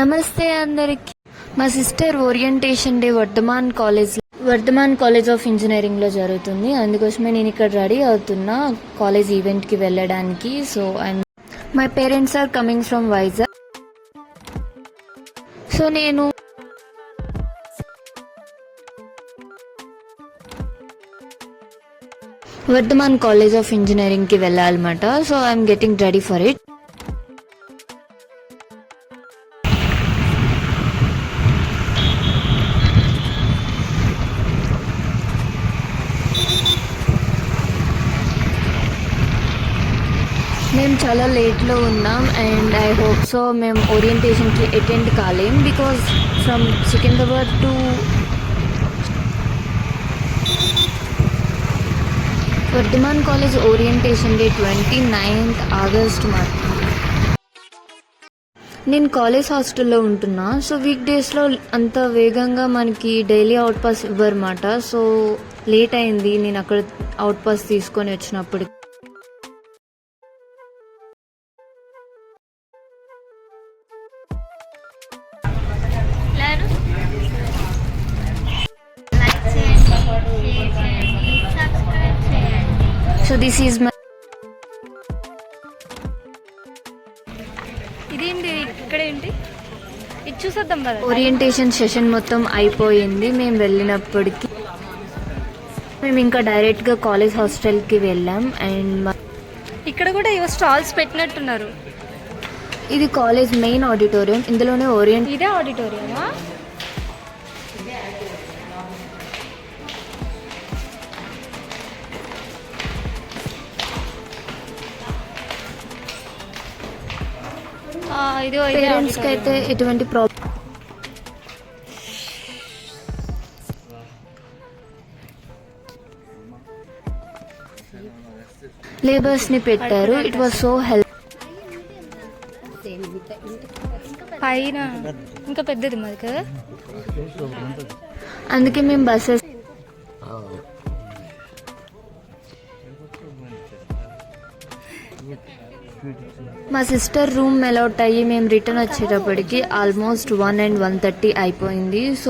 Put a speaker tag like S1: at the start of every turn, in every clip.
S1: నమస్తే అందరికి. మా sister orientation day Vardhaman college of engineering లో జరుగుతుంది. అందుకోసమే నేను ఇక్కడ రెడీ అవుతున్నా కాలేజ్ ఈవెంట్ కి వెళ్ళడానికి. So my parents are coming from Vizag. So నేను వర్ధమాన్ కాలేజ్ ఆఫ్ ఇంజనీరింగ్ కి వెళ్ళాలన్నమాట. So I'm getting ready for it. మేము చాలా లేట్లో ఉన్నాం అండ్ ఐ హోప్ సో మేము ఓరియంటేషన్కి అటెండ్ కాలేం. Because from Secunderabad to Vardhaman college orientation day 29th August మాత్రం. నేను కాలేజ్ హాస్టల్లో ఉంటున్నా. సో వీక్ డేస్లో అంత వేగంగా మనకి డైలీ అవుట్ పాస్ ఇవ్వరన్నమాట. సో లేట్ అయింది నేను అక్కడ అవుట్ పాస్ తీసుకొని వచ్చినప్పుడు. సో దిస్ ఈజ్ మై
S2: ఇదేంటి ఇక్కడ ఏంటి ఇది చూసేద్దాం కదా.
S1: ఓరియంటేషన్ సెషన్ మొత్తం అయిపోయింది మేము వెళ్ళినప్పటికీ. మేము ఇంకా డైరెక్ట్గా కాలేజ్ హాస్టల్కి వెళ్ళాం. అండ్
S2: ఇక్కడ కూడా ఏవో స్టాల్స్ పెట్టినట్టున్నారు.
S1: ఇది కాలేజ్ మెయిన్ ఆడిటోరియం. ఇందులోనే
S2: ఇదే ఆడిటోరియమా?
S1: పేరెంట్స్ కి అయితే ఎటువంటి ప్రాబ్లం. లేబర్స్ ని పెట్టారు. It was so help.
S2: పైన ఇంకా పెద్దది మాది కదా,
S1: అందుకే మేము బస్సెస్ మా సిస్టర్ రూమ్ అలౌట్ అయ్యి మేము రిటర్న్ వచ్చేటప్పటికి ఆల్మోస్ట్ 1 and 1:30 అయిపోయింది. సో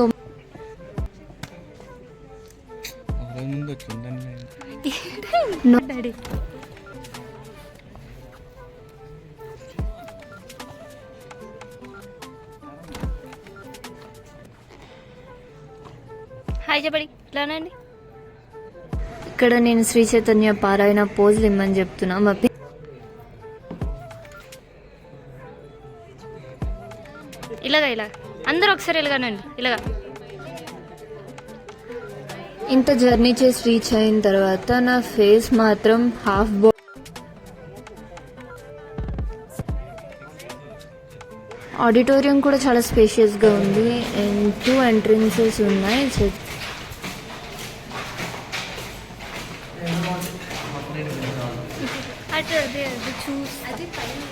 S2: హాయ్ చెప్పండి ఇట్లానండి.
S1: ఇక్కడ నేను శ్రీ చైతన్య పారాయణ పోజులు ఇమ్మని చెప్తున్నా. మా
S2: ఇలా అందరూ ఒకసారి ఇలాగానండి. ఇలాగా
S1: ఇంత జర్నీ చేసి రీచ్ అయిన తర్వాత నా ఫేస్ మాత్రం హాఫ్ ఆడిటోరియం కూడా చాలా స్పేషియస్ గా ఉంది అండ్ 2 ఎంట్రన్సెస్ ఉన్నాయి.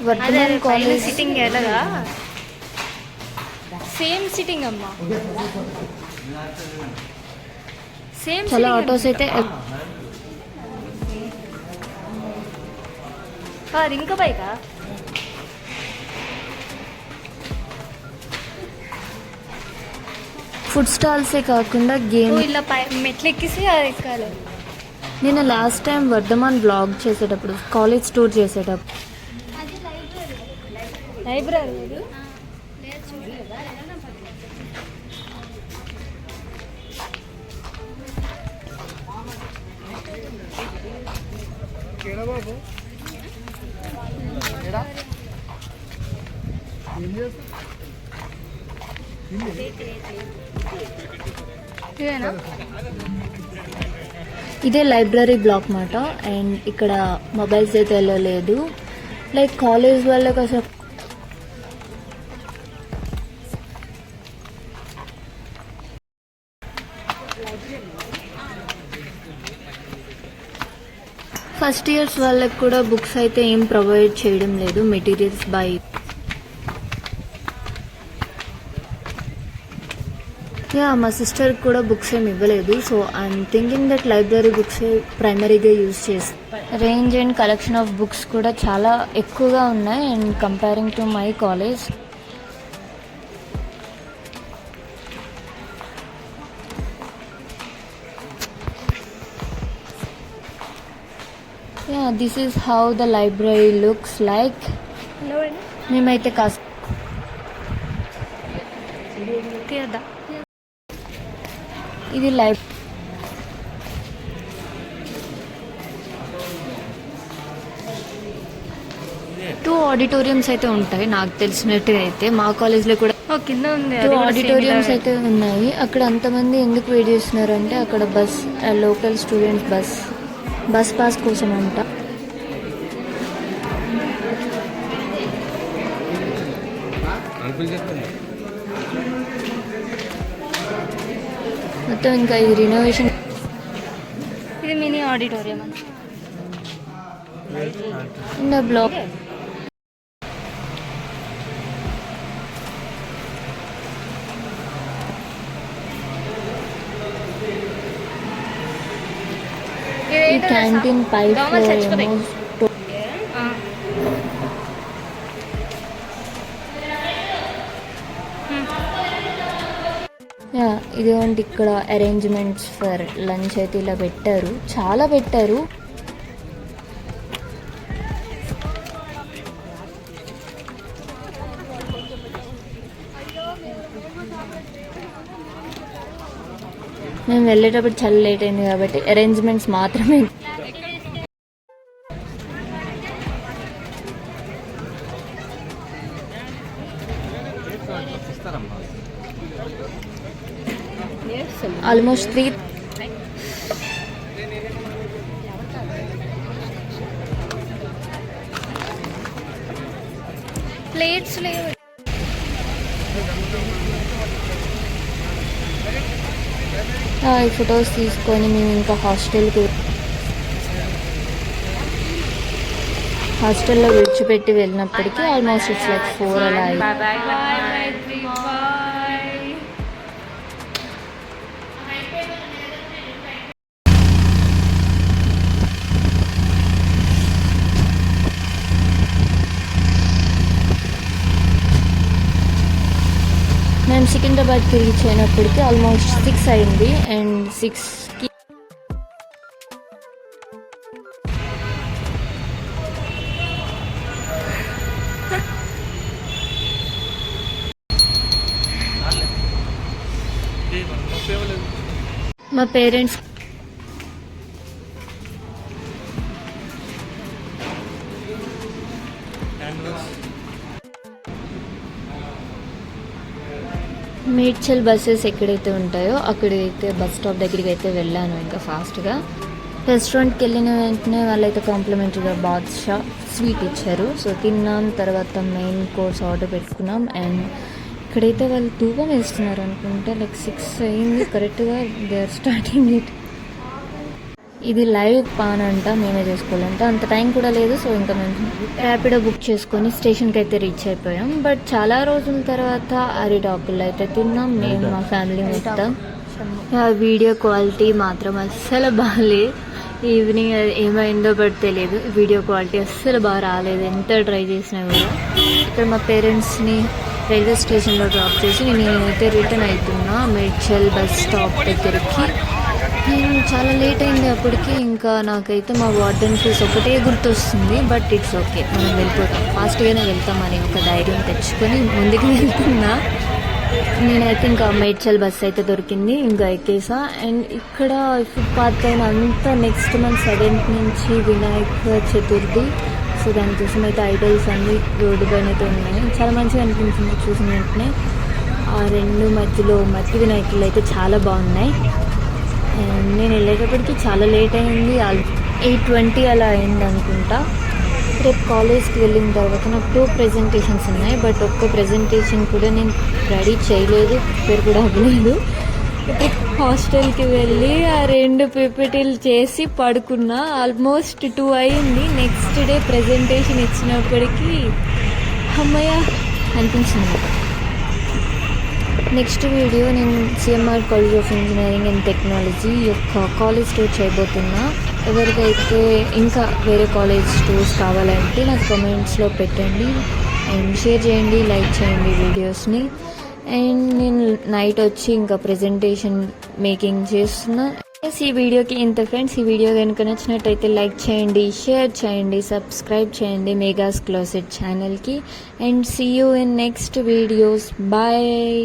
S2: వర్ధమాన్ కాలేజ్ సిట్టింగ్ ఎలాగా సేమ్ సిట్టింగ్ అమ్మా. సేమ్
S1: చాలా ఆటోస్ అయితే
S2: ఇంకా పైకా
S1: ఫుడ్ స్టాల్సే కాకుండా గేమ్
S2: ఇలా మెట్లు ఎక్కిసి అది ఎక్కాలి.
S1: నేను లాస్ట్ టైం వర్ధమాన్ బ్లాగ్ చేసేటప్పుడు కాలేజ్ టూర్ చేసేటప్పుడు
S2: లైబ్రరీ
S1: ఇదే లైబ్రరీ బ్లాక్ మాట. అండ్ ఇక్కడ మొబైల్స్ అయితే వెళ్ళలేదు. లైక్ కాలేజ్ వాళ్ళకి అసలు ఫస్ట్ ఇయర్స్ వాళ్ళకి కూడా బుక్స్ అయితే ఏం ప్రొవైడ్ చేయడం లేదు. మెటీరియల్స్ బై మా సిస్టర్ కూడా బుక్స్ ఏమి ఇవ్వలేదు. So I'm thinking that library books ప్రైమరీగా యూజ్ చేసి range and collection of books కూడా చాలా ఎక్కువగా ఉన్నాయి. And comparing to my college yeah this is how the library looks like. మేమైతే కాస్త
S2: తీయద్దా.
S1: ఇది లైబ్రరీ. టూ ఆడిటోరియంస్ అయితే ఉంటాయి నాకు తెలిసినట్టుగా అయితే. మా కాలేజ్లో కూడా
S2: కింద ఉంది
S1: టూ ఆడిటోరియంస్ అయితే ఉన్నాయి. అక్కడ అంతమంది ఎందుకు వెయిట్ చేస్తున్నారు అంటే అక్కడ లోకల్ స్టూడెంట్స్ బస్ పాస్ కోసం అంట. మొత్తం ఇంకా ఇది రినోవేషన్.
S2: ఇది మినీ ఆడిటోరియం అని.
S1: ఇన్ ద బ్లాక్ ఈ క్యాంటీన్ పై ఫ్లోర్ ఏమో ఇదేంటి ఇక్కడ అరేంజ్మెంట్స్ ఫర్ లంచ్ అయితే ఇలా పెట్టారు, చాలా పెట్టారు. మేము వెళ్ళేటప్పుడు చాలా లేట్ అయింది కాబట్టి అరేంజ్మెంట్స్ మాత్రమే. ఆల్మోస్ట్ 3
S2: ప్లేట్స్ లేవు.
S1: ఈ ఫొటోస్ తీసుకొని మేము ఇంకా హాస్టల్లో విడిచిపెట్టి వెళ్ళినప్పటికీ ఆల్మోస్ట్ ఇట్స్ లైక్ 4 అలా అయింది. మేము సికింద్రాబాద్కి రీచ్ అయినప్పటికీ ఆల్మోస్ట్ 6 అయింది. అండ్ 6కి మా పేరెంట్స్ మేడ్చల్ బస్సెస్ ఎక్కడైతే ఉంటాయో అక్కడైతే బస్ స్టాప్ దగ్గరికి అయితే వెళ్ళాను ఇంకా ఫాస్ట్గా. రెస్టారెంట్కి వెళ్ళిన వెంటనే వాళ్ళైతే కాంప్లిమెంటరీగా బాద్షా స్వీట్ ఇచ్చారు. సో తిన్నాం, తర్వాత మెయిన్ కోర్స్ ఆర్డర్ పెట్టుకున్నాం. అండ్ ఇక్కడైతే వాళ్ళు ధూపం వేస్తున్నారు అనుకుంటా, లైక్ 6 అయింది కరెక్ట్గా. They are starting it. ఇది లైవ్ పాన్ అంట, మేమే చేసుకోవాలంట. అంత టైం కూడా లేదు. సో ఇంకా మేము ర్యాపిడో బుక్ చేసుకొని స్టేషన్కి అయితే రీచ్ అయిపోయాం. బట్ చాలా రోజుల తర్వాత అరిటాకులు అయితే తిన్నాం మేము మా ఫ్యామిలీ మొత్తం. వీడియో క్వాలిటీ మాత్రం అస్సలు బాగాలేదు. ఈవినింగ్ ఏమైందో బట్ తెలియదు, వీడియో క్వాలిటీ అస్సలు బాగా రాలేదు ఎంత ట్రై చేసినా కూడా. ఇక్కడ మా పేరెంట్స్ని రైల్వే స్టేషన్లో డ్రాప్ చేసి నేనైతే రిటర్న్ అవుతున్నా మేడ్చల్ బస్ స్టాప్ దగ్గరికి. చాలా లేట్ అయింది అప్పటికి. ఇంకా నాకైతే మా వార్డెన్ ఫీస్ ఒకటే గుర్తొస్తుంది. బట్ ఇట్స్ ఓకే, మనం వెళ్ళిపోతాం, ఫాస్ట్గానే వెళ్తామని ఒక ధైర్యం తెచ్చుకొని ముందుకు వెళ్తున్నా. నేనైతే ఇంకా మేడ్చల్ బస్ అయితే దొరికింది, ఇంకా ఎక్కేసా. అండ్ ఇక్కడ ఫుట్పాత్ పైన అంతా నెక్స్ట్ మంత్ 7th నుంచి వినాయక చతుర్థి. సో దానికోసం అయితే ఐడల్స్ అన్ని రోడ్డు పైన అయితే ఉన్నాయి. చాలా మంచిగా అనిపించింది చూసిన వెంటనే. ఆ రెండు మధ్యలో మట్టి వినాయకులు అయితే చాలా బాగున్నాయి. అండ్ నేను వెళ్ళేటప్పటికి చాలా లేట్ అయింది, 8:20 అలా అయింది అనుకుంటా. రేపు కాలేజ్కి వెళ్ళిన తర్వాత నాకు 2 ప్రెజెంటేషన్స్ ఉన్నాయి. బట్ ఒక్క ప్రెజెంటేషన్ కూడా నేను రెడీ చేయలేదు, ప్రిపేర్ కూడా అవ్వలేదు. ఇప్పుడు హాస్టల్కి వెళ్ళి ఆ 2 PPTలు చేసి పడుకున్నా. ఆల్మోస్ట్ 2 అయింది. నెక్స్ట్ డే ప్రెజెంటేషన్ ఇచ్చినప్పటికీ అమ్మయ్య అనిపించింది. నెక్స్ట్ వీడియో నేను CMR college of engineering and technology యొక్క కాలేజ్ టూర్ చేయబోతున్నా. ఎవరికైతే ఇంకా వేరే కాలేజ్ టూర్స్ కావాలంటే నాకు కామెంట్స్లో పెట్టండి అండ్ షేర్ చేయండి, లైక్ చేయండి వీడియోస్ని. అండ్ నేను నైట్ వచ్చి ఇంకా ప్రెజెంటేషన్ మేకింగ్ చేస్తున్నా. ఈ వీడియోకి ఇంత ఫ్రెండ్స్. ఈ వీడియో కనుక నచ్చినట్టయితే లైక్ చేయండి, షేర్ చేయండి, సబ్స్క్రైబ్ చేయండి మెగాస్ క్లోసెట్ ఛానల్కి. And see you in next videos. Bye.